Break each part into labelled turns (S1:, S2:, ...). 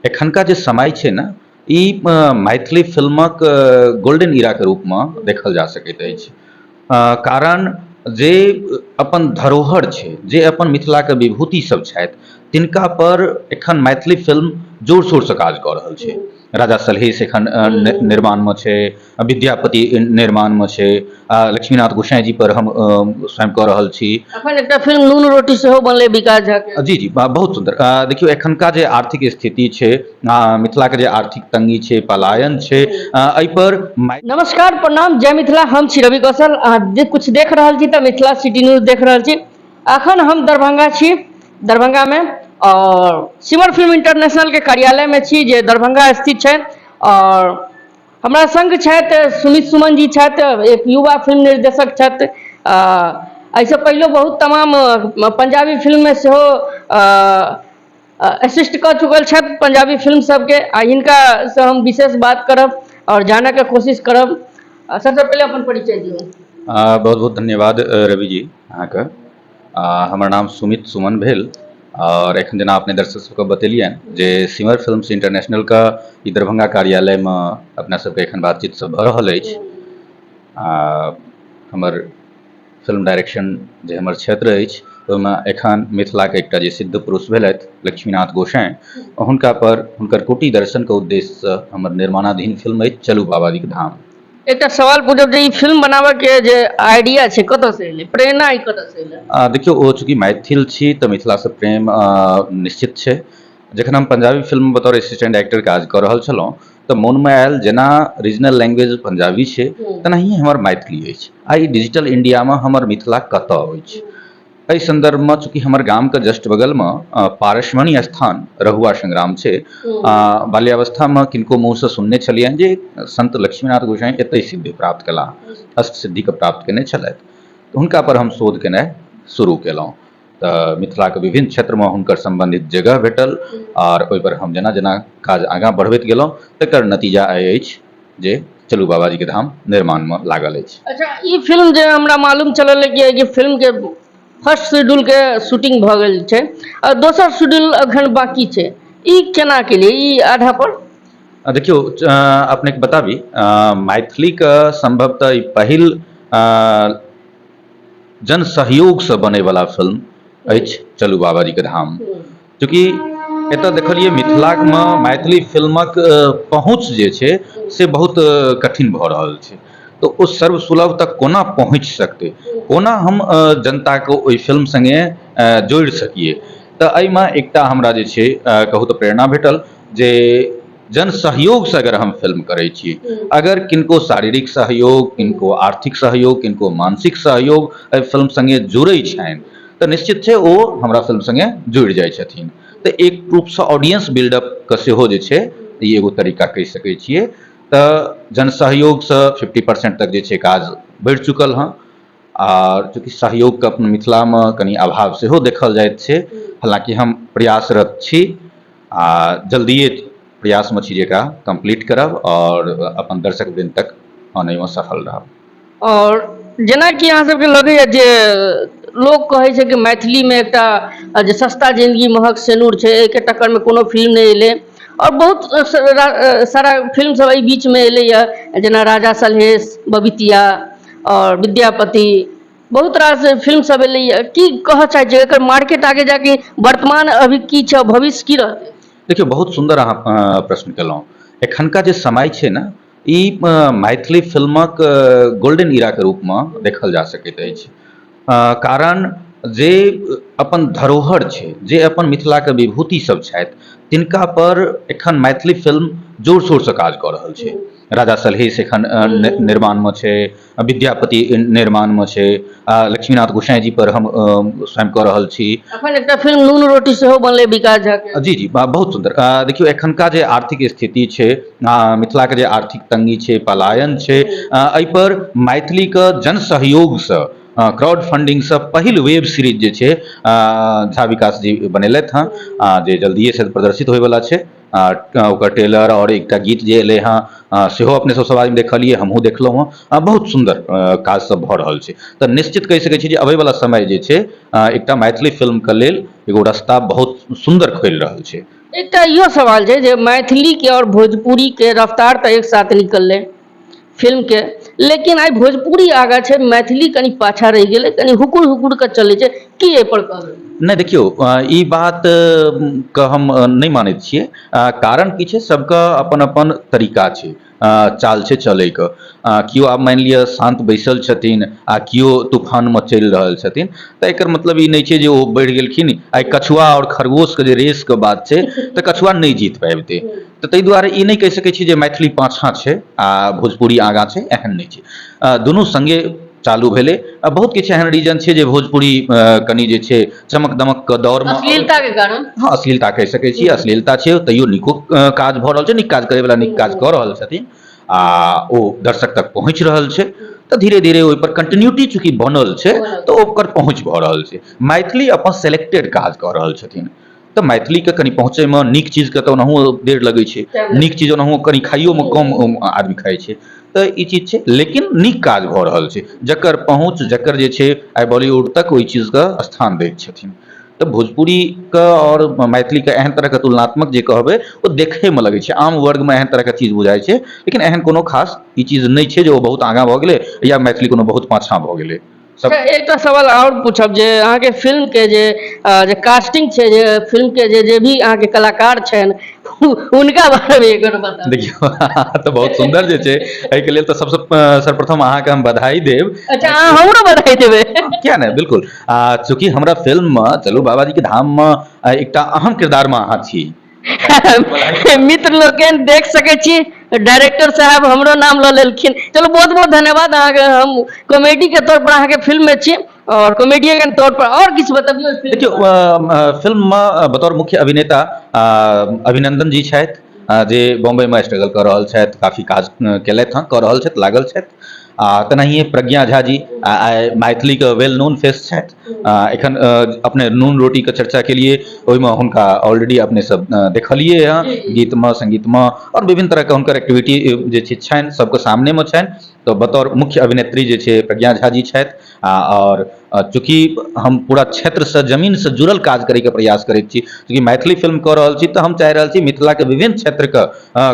S1: एखनका जे समय छै ने ई मैथिली फिल्मक गोल्डन इरा के रूप में देखल जा सकैत अछि। कारण जे अपन धरोहर छै, जे अपन मिथिला के विभूति सब छथि, तिनका पर एखन मैथिली फिल्म जोर शोर से काज कऽ रहल छै। राजा सलहेश एखन निर्माण में छै, विद्यापति निर्माण में छै, लक्ष्मीनाथ गोसाई जी पर हम स्वयं कऽ रहल छी।
S2: अखन एकटा फिल्म नून रोटी सेहो बनलै विकास झा के।
S1: जी जी बहुत सुंदर। देखियो एखनका जे आर्थिक स्थिति छै, मिथिला के जे आर्थिक तंगी छै, पलायन छै, एहि पर
S2: नमस्कार प्रणाम जय मिथिला, हम छी रवि कौशल। अहाँ जे कुछ देख रहल छी तऽ मिथिला सिटी न्यूज देख रहल छी। अखन हम दरभंगा छी, दरभंगा में और सिमर फिल्म इंटरनेशनल के कार्यालय में छी जे दरभंगा स्थित छै। और हमरा संग छथि सुमित सुमन जी छथि, एक युवा फिल्म निर्देशक छथि। एहिसँ पहिले बहुत तमाम पंजाबी फिल्म में सेहो असिस्ट कर चुकल छथि पंजाबी फिल्म सबके। आ हिनका से हम विशेष बात करब और जानय के कोशिश करब। सबसे पहले अपन परिचय दियौ।
S1: बहुत बहुत धन्यवाद रवि जी अहाँके। हमर नाम सुमित सुमन भेल और एखन जेना अपने दर्शक सबके बतेलियन जे सिमर फिल्म्स इंटरनेशनल का ई दरभंगा कार्यालय में अपना सबके एखन बातचीत सब भऽ रहल अछि। हमर फिल्म डायरेक्शन जे हमर क्षेत्र अछि ओहिमे एखन मिथिला के एकटा जे सिद्ध पुरुष भेलथि लक्ष्मीनाथ गोसाई, हुनका पर हुनकर कुटी दर्शन के उद्देश्य से हमर निर्माणाधीन फिल्म अछि चलू बाबाजी के धाम।
S2: एक सवाल पूछब जे ई फिल्म बनाबे के जे आइडिया छै कतऽ से एलै, प्रेरणा ई कतऽ से एलै?
S1: देखियो ओ चूँकि मैथिल छी तऽ मिथिला से प्रेम निश्चित छै। जखन हम पंजाबी फिल्म बतौर असिस्टेंट डायरेक्टर काज कऽ रहल छलहुँ तऽ मोन में आयल जेना रीजनल लैंग्वेज पंजाबी छै तेनाही हमर मैथिली अछि। आई डिजिटल इंडिया में हमर मिथिला कतऽ अछि? एहि संदर्भ में चूँकि हमर गाम के जस्ट बगल में पारसमणि स्थान रहुआ संग्राम छै। बाल्यावस्था में किनको मुँह से सुनने छलियनि जे संत लक्ष्मीनाथ गोसाई एतै सिद्धि प्राप्त कला, अष्ट सिद्धि के प्राप्त केने छलथि। हुनका पर हम शोध केनाइ शुरू केलहुँ तऽ मिथिला के विभिन्न क्षेत्र में हुनकर संबंधित जगह भेटल और ओहि पर हम जेना जेना काज आगाँ बढ़बैत गेलहुँ तकर नतीजा आइ अछि जे चलू बाबाजी के धाम निर्माण में लागल अछि।
S2: अच्छा, ई फिल्म जे हमरा मालूम चलल है कि फिल्म के फर्स्ट शेड्यूल के शूटिंग भऽ गेल छै और दोसर शेड्यूल अखन बाकी छै, ई केना के लिए ई आधा पर?
S1: देखियो अपने के बताबी मैथिली का संभवतः ई पहिल जन सहयोग से बने वाला फिल्म अछि चलू बाबाजी के धाम। चूँकि एतऽ देखलिए मिथिला में मैथिली फिल्मक पहुँच जे छै से बहुत कठिन भऽ रहल छै। तो ओ सर्वसुलभ तक कोना पहुँच सकते, कोना हम जनता को ओहि फिल्म संगे जोड़ि सकिए, तऽ एहिमे एकटा हमरा जे छै कहू तऽ प्रेरणा भेटल जे जन सहयोग से अगर हम फिल्म करै छी, अगर किनको शारीरिक सहयोग, किनको आर्थिक सहयोग, किनको मानसिक सहयोग एहि फिल्म संगे जुड़ै छनि तऽ निश्चित छै ओ हमरा फिल्म संगे जुड़ि जाइ छथिन। तऽ एक रूप से ऑडियंस बिल्डअप के सेहो जे छै ई एगो तरीका कहि सकै छियै। तऽ जन सहयोग से 50% तक जे छै काज बढ़ि चुकल हँ। और चूँकि सहयोग के अपन मिथिला में कनि अभाव सेहो देखल जाइत छै, हालांकि हम प्रयासरत छी आ जल्दिए प्रयास में छी जे एकरा कंप्लीट करब और अपन दर्शक वृंद तक आनय में सफल रहब।
S2: और जेना कि अहाँ सबके लगैए जे लोग कहै छै कि मैथिली में एकटा जे सस्ता जिंदगी महक सेनूर छै, एके टक्कर में कोनो फिल्म नहीं एलै और बहुत सारा फिल्म सब एहि बीच में एलैए जेना राजा सलहेश, बबीतिया और विद्यापति, बहुत रास फिल्म सब एलैए। की कहऽ चाहै छै एकर मार्केट आगे जाके वर्तमान अभी की छै, भविष्य की रहतै?
S1: देखियो बहुत सुंदर अहाँ प्रश्न केलहुँ। एखनका जे समय छै ने ई मैथिली फिल्मक गोल्डन इरा के रूप में देखल जा सकैत अछि। कारण जे अपन धरोहर छै, जे अपन मिथिला के विभूति सब छथि, तिनका पर एखन मैथिली फिल्म जोर शोर से काज कऽ रहल छै। राजा सलहेश एखन निर्माण में छै, विद्यापति निर्माण में छै, लक्ष्मीनाथ गोसाई जी पर हम स्वयं कऽ रहल छी।
S2: अखन एकटा फिल्म नून रोटी सेहो बनलै विकास झा के।
S1: जी जी बहुत सुंदर। देखियो एखनका जे आर्थिक स्थिति छै, मिथिला के जे आर्थिक तंगी छै, पलायन छै, एहि पर मैथिली के जन सहयोग से क्राउड फंडिंग से पहिल वेब सीरीज जे छै झा विकास जी बनेलथि हँ, जे जल्दिए से प्रदर्शित होय वाला छै। ओकर ट्रेलर और एकटा गीत जे एलै हँ सेहो अपने सब समाज में देखलिए, हमहूँ देखलहुँ हँ। बहुत सुंदर काज सब भऽ रहल छै। तऽ निश्चित कहि सकै छी जे अबै वाला समय जे छै एकटा मैथिली फिल्म के लेल एगो रास्ता बहुत सुंदर खोलि रहल छै।
S2: एकटा इहो सवाल छै जे मैथिली के और भोजपुरी के रफ्तार तऽ एक साथ निकललै फिल्म के, लेकिन आई भोजपुरी आगा छै, मैथिली कनि पाछा रहि गेलै, कनि हुकुर हुकुर के चलै छै, की एहि पर कहबै?
S1: नहीं देखियो, ई बात के हम नहीं मानैत छियै। कारण की छै, सबका अपन अपन तरीका छै, चाल छै चलै के। केओ आब मानि लिअ शांत बैसल छथिन आ केओ तूफान में चलि रहल छथिन, तऽ एकर मतलब ई नहीं छै जे ओ बढ़ि गेलखिन। आइ कछुआ और खरगोश के जे रेस के बात छै, तऽ कछुआ नहीं जीत पाबितै। तऽ ताहि दुआरे ई नहीं कहि सकै छी जे मैथिली पाछाँ छै आ भोजपुरी आगाँ छै, एहन नहीं छै। दुनू संगे चालू भेलै। बहुत किछु एहन रीजन छै जे भोजपुरी कनि जे छै चमक दमक के दौर में
S2: अश्लीलता के कारण।
S1: हाँ, अश्लीलता कहि सकै छी, अश्लीलता छै, तैयो नीको काज भऽ रहल छै, नीक काज करैवला नीक काज कऽ रहल छथिन आ ओ दर्शक तक पहुँच रहल छै। तऽ धीरे धीरे ओहि पर कंटिन्यूटी चूंकि बनल छै, तऽ ओकर पहुँच भऽ रहल छै। मैथिली अपन सेलेक्टेड काज कऽ रहल छथिन, तऽ मैथिली के कनि पहुँचै में नीक चीज के तऽ ओनाहु देर लगै छै, नीक चीज ओनाहु कनि खाइयो में कम आदमी खाइ छै। तऽ ई चीज छै, लेकिन नीक काज भऽ रहल छै, जकर पहुँच जकर जे छै आइ बॉलीवुड तक ओहि चीज के स्थान दैत छथिन। तऽ भोजपुरी के और मैथिली के एहन तरह के तुलनात्मक जे कहबै, ओ देखै में लगै छै, आम वर्ग में एहन तरह के चीज बुझाइ छै, लेकिन एहन कोनो खास ई चीज नहीं छै जे ओ बहुत आगाँ भऽ गेलै या मैथिली कोनो बहुत पाछाँ भऽ गेलै। सब
S2: अच्छा, एकटा सवाल और पूछब जे अहाँके फिल्म के जे कास्टिंग छै, जे फिल्म के जे भी अहाँके कलाकार छनि, हुनका बारे में एक बेर बताउ।
S1: देखियौ, तऽ बहुत सुंदर जे छै, एहिके लेल तऽ सबसे सर्वप्रथम अहाँके हम बधाई देब।
S2: अच्छा, अहाँ हमरो बधाई देबै?
S1: किया नहीं, बिल्कुल। चूंकि हमरा फिल्म में चलू बाबाजी के धाम में एकटा अहम किरदार में अहाँ छी।
S2: मित्र लोकनि देख सकै छी, डायरेक्टर साहब हमरो नाम लऽ लेलखिन। चलो, बहुत बहुत धन्यवाद अहाँके। हम कॉमेडी के तौर पर अहाँके फिल्म में छी और कॉमेडियन के तौर पर और किछु बतबियौ फिल्म के
S1: देखियौ,
S2: बारे में।
S1: फिल्म में बतौर मुख्य अभिनेता अभिनंदन जी छथि, जे बॉम्बे में स्ट्रगल कऽ रहल छथि, काफी काज केलथि हँ, कऽ रहल छथि, लागल छथि। तेनाहिए प्रज्ञा झा जी आइ मैथिली के वेल नोन फेस छथि। एखन अपने नून रोटी के चर्चा केलिए, ओहिमे हुनका ऑलरेडी अपने सब देखलिए हँ, गीत में, संगीत में और विभिन्न तरह के हुनकर एक्टिविटी जे छै छनि, सबके सामने में छनि। तो बतौर मुख्य अभिनेत्री जे छै प्रज्ञा झा जी छथि। और चूँकि हम पूरा क्षेत्र से जमीन से जुड़ल काज करे के प्रयास करैत छी, चूँकि मैथिली फिल्म कऽ रहल छी, तऽ हम चाहि रहल छी मिथिला के विभिन्न क्षेत्र के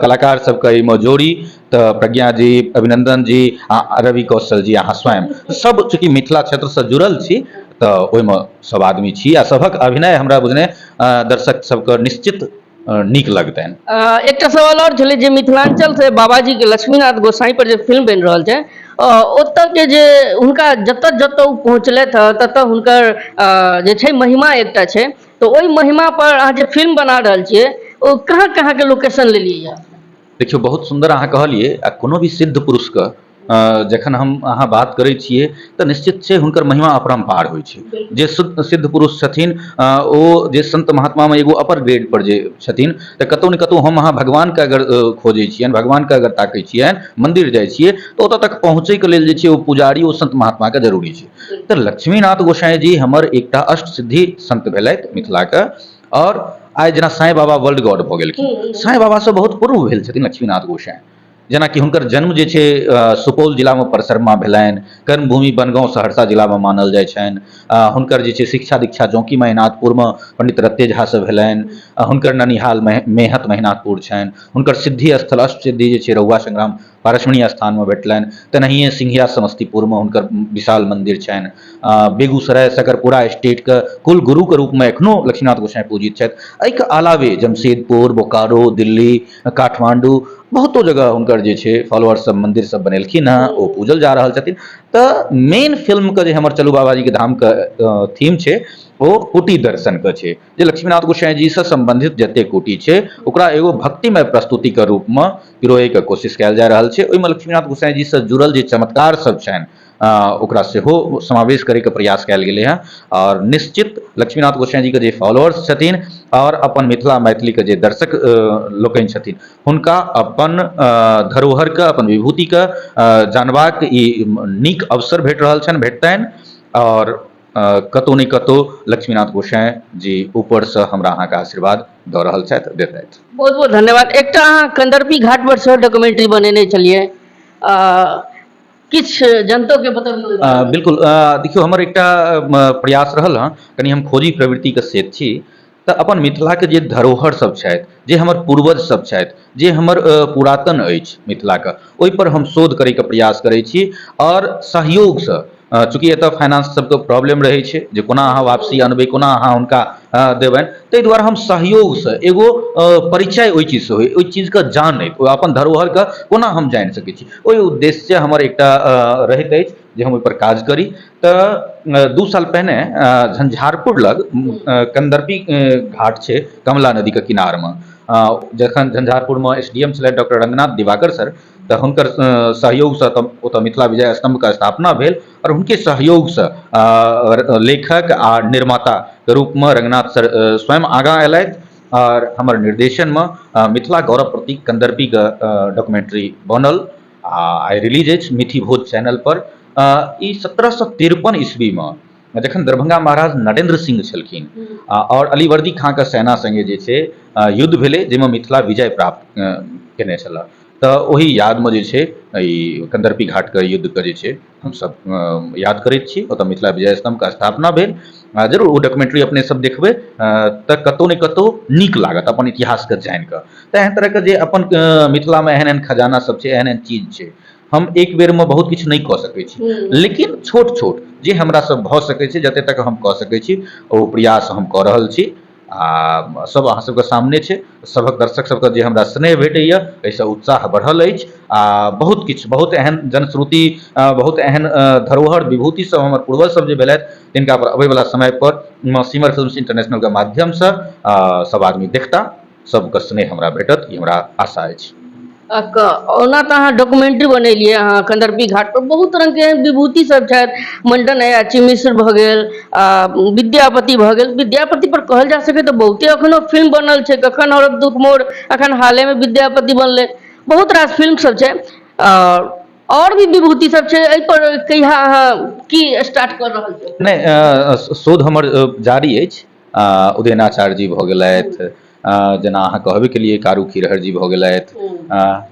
S1: कलाकार सबके एहिमे जोड़ी। तऽ प्रज्ञा जी, अभिनंदन जी आ रवि कौशल जी, अहाँ स्वयं सब चूँकि मिथिला क्षेत्र से जुड़ल छी, तऽ ओहिमे सब आदमी छी आ सभक अभिनय हमरा बुझने दर्शक सबके निश्चित नीक लगतनि।
S2: एकटा सवाल और छलै जे मिथिलांचल से बाबाजी के लक्ष्मीनाथ गोसाई पर जे फिल्म बनि रहल छै, ओतऽ के जे हुनका जतऽ जतऽ ओ पहुँचलथि हँ, ततऽ हुनकर जे छै महिमा एकटा छै। तऽ ओहि महिमा पर अहाँ जे फिल्म बना रहल छियै, ओ कहाँ कहाँ के लोकेशन लेलियै यऽ?
S1: देखियौ, बहुत सुंदर अहाँ कहलिए। आ कोनो भी सिद्ध पुरुष के जखन हम अहाँ बात करै छियै, तऽ निश्चित छै हुनकर महिमा अपरम्पार होइ छै। जे सिद्ध पुरुष छथिन, ओ जे संत महात्मा में एगो अपर ग्रेड पर जे छथिन, तऽ कतौ ने कतौ हम अहाँ भगवान के अगर खोजै छियनि, भगवान के अगर ताकै छियनि, मंदिर जाइ छियै, तऽ ओतऽ तक पहुँचै के लेल जे छै ओ पुजारी, ओ संत महात्मा के जरूरी छै। तऽ लक्ष्मीनाथ गोसाई जी हमर एकटा अष्ट सिद्धि संत भेलथि मिथिला के। और आइ जेना साईं बाबा वर्ल्ड गॉड भऽ गेलखिन, साईं बाबा से बहुत पूर्व भेल छथिन लक्ष्मीनाथ गोसाई। जेनाकि हुनकर जन्म जे छै सुपौल जिला में परसरमा भेलनि, कर्मभूमि बनगाँव सहरसा जिला में मानल जाइ छनि। हुनकर जे छै शिक्षा दीक्षा जौंकी महिनाथपुर में पंडित रत्ते झा से भेलनि। हुनकर ननिहाल मेहत महिनाथपुर छनि। हुनकर सिद्धि स्थल अष्ट सिद्धि जे छै रउआ संग्राम पारसमणीय स्थान में भेटलनि। तेनाहिए सिंघिया समस्तीपुर में हुनकर विशाल मंदिर छनि। बेगूसराय सकरपुरा स्टेट के कुल गुरु के रूप में एखनो लक्ष्मीनाथ गोसाई पूजित छथि। एहिके अलावे जमशेदपुर, बोकारो, दिल्ली, काठमांडू, बहुतो जगह हुनकर जे छै फॉलोअर्स सब मंदिर सब बनेलखिन हँ, ओ पूजल जा रहल छथिन। तऽ मेन फिल्म के जे हमर चलू बाबाजी के धाम के थीम छै, ओ कुटी दर्शन के छै। जे लक्ष्मीनाथ गोसाई जी से संबंधित जते कुटी छै, ओकरा एगो भक्तिमय प्रस्तुति के रूप में पिरोए के कोशिश कयल जा रहल छै। ओहिमे लक्ष्मीनाथ गोसाई जी से जुड़ल जे चमत्कार सब छनि, ओकरा सेहो समावेश करे के प्रयास कयल गेलै हँ। और निश्चित लक्ष्मीनाथ गोसाई जी के जे फॉलोअर्स छथिन और अपन मिथिला मैथिली के जे दर्शक लोकनि छथिन, हुनका अपन धरोहर के, अपन विभूति के जानबाक ई नीक अवसर भेट रहल छनि, भेटतनि। और कतौ ने कतौ लक्ष्मीनाथ गोसाई जी ऊपर से हमरा अहाँके आशीर्वाद दऽ रहल छथि, देतैथि।
S2: बहुत बहुत धन्यवाद। एकटा अहाँ कंदर्पी घाट पर सेहो डॉक्यूमेंट्री बनेने छलियै, किछु जनतो के बतबियौ।
S1: बिल्कुल। देखियौ, हमर एकटा प्रयास रहल हँ, कनि हम खोजी प्रवृत्ति के सेठ छी, तऽ अपन मिथिलाके जे धरोहर सब छथि, जे हमर पूर्वज सब छथि, जे हमर पुरातन अछि मिथिलाके, ओहिपर हम शोध करैके प्रयास करै छी। आओर सहयोगसँ, चूँकि एतऽ फाइनेंस सबके प्रॉब्लम रहै छै जे कोना अहाँ वापसी अनबै, कोना अहाँ हुनका देबनि, ताहि दुआरे हम सहयोगसँ एगो परिचय ओहि चीजसँ होइ, ओहि चीजके जानैत, ओ अपन धरोहरके कोना हम जानि सकै छी, ओहि उद्देश्य हमर एकटा रहैत अछि जे हम ओहिपर काज करी। तऽ 2 साल पहिने झंझारपुर लग कंदर्पी घाट छै कमला नदीके किनारमे, जखन झंझारपुरमे SDM छलथि डॉक्टर रंगनाथ दिवाकर सर, तऽ हुनकर सहयोगसँ ओतऽ मिथिला विजय स्तंभके स्थापना भेल। और हुनके सहयोगसँ लेखक आ निर्माताके रूपमे रंगनाथ सर स्वयं आगाँ अयलथि और हमर निर्देशनमे मिथिला गौरव प्रतीक कंदर्पीके डॉक्यूमेंट्री बनल आ आइ रिलीज अछि मिथि भोज चैनल पर। ई 1753 ईस्वीमे जखन दरभंगा महाराज नरेंद्र सिंह छलखिन और अलीवर्दी खाँके सेना संगे जे छै युद्ध भेलै, जाहिमे मिथिला विजय प्राप्त केने छलऽ। तऽ ओही यादमे जे छै ई कंदर्पी घाटके युद्धके जे छै हमसब याद करैत छी। ओतऽ मिथिला विजय स्तंभके स्थापना भेल। जरूर ओ डॉक्यूमेंट्री अपने सब देखबै तऽ कतहु ने कतहु नीक लागत अपन इतिहासके जानिकऽ। तऽ एहन तरहके जे अपन मिथिलामे एहन एहन खजाना सब छै, एहन एहन चीज छै, हम एक बेरमे बहुत किछु नहि कऽ सकै छी, लेकिन छोट छोट जे हमरासँ भऽ सकै छै, जते तक हम कऽ सकै छी ओ प्रयास हम कऽ रहल छी। आ सब अहाँ सबके सामने छै, सभक दर्शक सबके जे हमरा स्नेह भेटैए एहिसँ उत्साह बढ़ल अछि। आ बहुत किछु, बहुत एहन जनश्रुति, बहुत एहन धरोहर विभूति सब हमर पूर्वज सब जे भेलथि, तिनका पर अबैवला समय पर सिमर फिल्म्स इंटरनेशनलके माध्यमसँ सब आदमी देखता, सबके स्नेह हमरा भेटत, ई हमरा आशा अछि।
S2: ओना तऽ अहाँ डॉक्यूमेंट्री बनेलियै, अहाँ कंदर्पी घाट पर बहुत रंगके एहन विभूति सब छथि, मंडन अयाची मिश्र भऽ गेल, विद्यापति भऽ गेल। विद्यापति पर कहल जा सकै तऽ बहुते अखनो फिल्म बनल छै, कखन औरत दुख मोर, अखन हालेमे विद्यापति बनलै, बहुत रास फिल्म सब छै और भी विभूति सब छै। एहि पर कहिया अहाँ की स्टार्ट कर रहल छी?
S1: नहि, शोध हमर जारी अछि। उदयनाचार्य जी भऽ गेलथि, जेना अहाँ कहबे केलिए कारू खिरहर जी भऽ गेलथि,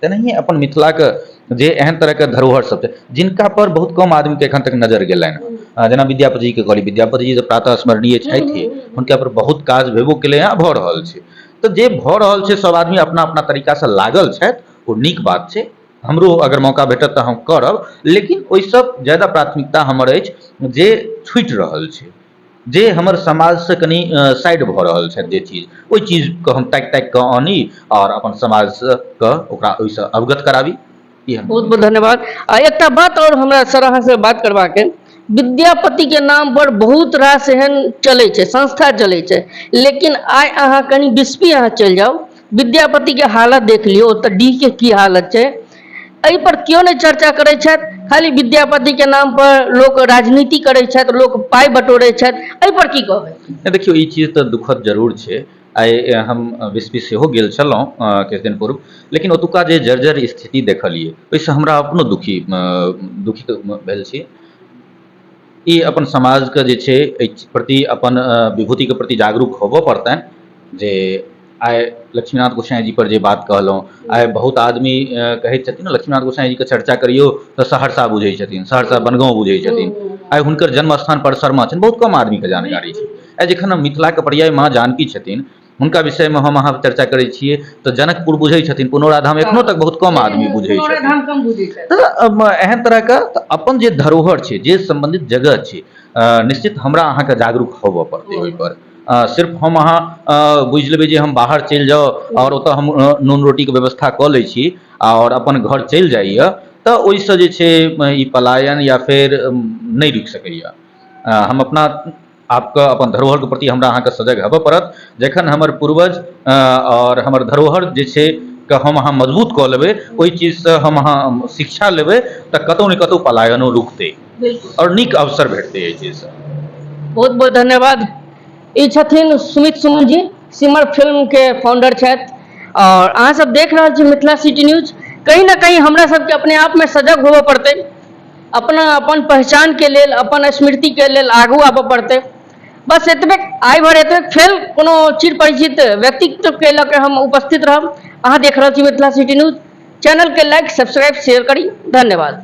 S1: तेनाहिए अपन मिथिलाके जे एहन तरहके धरोहर सब छै जिनका पर बहुत कम आदमीके एखन तक नजर गेलनि, जेना विद्यापति जीके कहली, विद्यापति जी तऽ प्रातः स्मरणीय छथि, हुनका पर बहुत काज भेबो केलै हँ, भऽ रहल छै। तऽ जे भऽ रहल छै, सब आदमी अपना अपना तरीकासँ लागल छथि, ओ नीक बात छै। हमरो अगर मौका भेटत तऽ हम करब, लेकिन ओहिसँ ज्यादा प्राथमिकता हमर अछि जे छूटि रहल छै, जे हमर समाजसँ कनि साइड भऽ रहल छथि जे चीज, ओहि चीजके हम ताकि ताकि कऽ आनी और अपन समाजके ओकरा ओहिसँ अवगत कराबी।
S2: बहुत बहुत धन्यवाद। एकटा बात और हमरा सर अहाँ से बात करबाक है, विद्यापति के नाम पर बहुत रास एहन चलै छै, संस्था चलै छै, लेकिन आइ अहाँ कनि बिस्फी अहाँ चलि जाउ, विद्यापति के हालत देख लियौ, ओतऽ डी के की हालत छै, एहि पर क्यों नहीं चर्चा करै छथि? खाली विद्यापति के नाम पर लोक राजनीति करै छथि, लोक पाइ बटोरै छथि, एहि पर की कहबै?
S1: देखियौ, ई चीज तऽ दुखद जरूर छै। आइ हम बिस्फी सेहो गेल छलहुँ किछु दिन पूर्व, लेकिन ओतुका जे जर्जर स्थिति देखलियै, ओहिसँ हमरा अपनो दुखित भेल छी। ई अपन समाजके जे छै एहि प्रति, अपन विभूतिके प्रति जागरूक होबऽ पड़तनि। जे आइ लक्ष्मीनाथ गोसाई जी पर जे बात कहलहुँ, आइ बहुत आदमी कहैत छथिन लक्ष्मीनाथ गोसाई जीके चर्चा करियौ तऽ सहरसा बुझै छथिन, सहरसा बनगाँव बुझै छथिन। आइ हुनकर जन्म स्थान परसरमा छनि, बहुत कम आदमीके जानकारी छै। आइ जखन हम मिथिलाके पर्याय माँ जानकी छथिन, हुनका विषयमे हम अहाँ चर्चा करै छियै तऽ जनकपुर बुझै छथिन, पुनौराधाम एखनो तक बहुत कम आदमी बुझै छथिन। तऽ एहन तरहके अपन जे धरोहर छै, जे सम्बन्धित जगह छै, निश्चित हमरा अहाँके जागरूक होबऽ पड़तै ओहिपर। सिर्फ हम अहाँ बुझि लेबै जे हम बाहर चलि जाउ और ओतऽ हम नून रोटीके व्यवस्था कऽ लै छी और अपन घर चलि जाइए, तऽ ओहिसँ जे छै ई पलायन या फेर नहि रुकि सकैए। हम अपना आपके, अपन धरोहरके प्रति हमरा अहाँके सजग हेबऽ पड़त। जखन हमर पूर्वज और हमर धरोहर जे छै के हम अहाँ मजबूत कऽ लेबै, ओहि चीजसँ हम अहाँ शिक्षा लेबै, तऽ कतहु ने कतहु पलायनो रुकतै और नीक अवसर भेटतै एहि चीजसँ।
S2: बहुत बहुत धन्यवाद। ई छथिन सुमित सुमन जी, सिमर फिल्म के फाउंडर छथि, और अहाँ सब देख रहल छी मिथिला सिटी न्यूज। कहीं ना कहीं हमरा सबके अपने आप में सजग होबऽ पड़तै, अपना अपन पहचान के लेल, अपन स्मृति के लेल आगू आबऽ पड़तै। बस एतबे आइ भर एतबे, फेर कोनो चिर परिचित व्यक्तित्व के लऽ के हम उपस्थित रहब। अहाँ देख रहल छी मिथिला सिटी न्यूज, चैनल के लाइक सब्सक्राइब शेयर करी। धन्यवाद।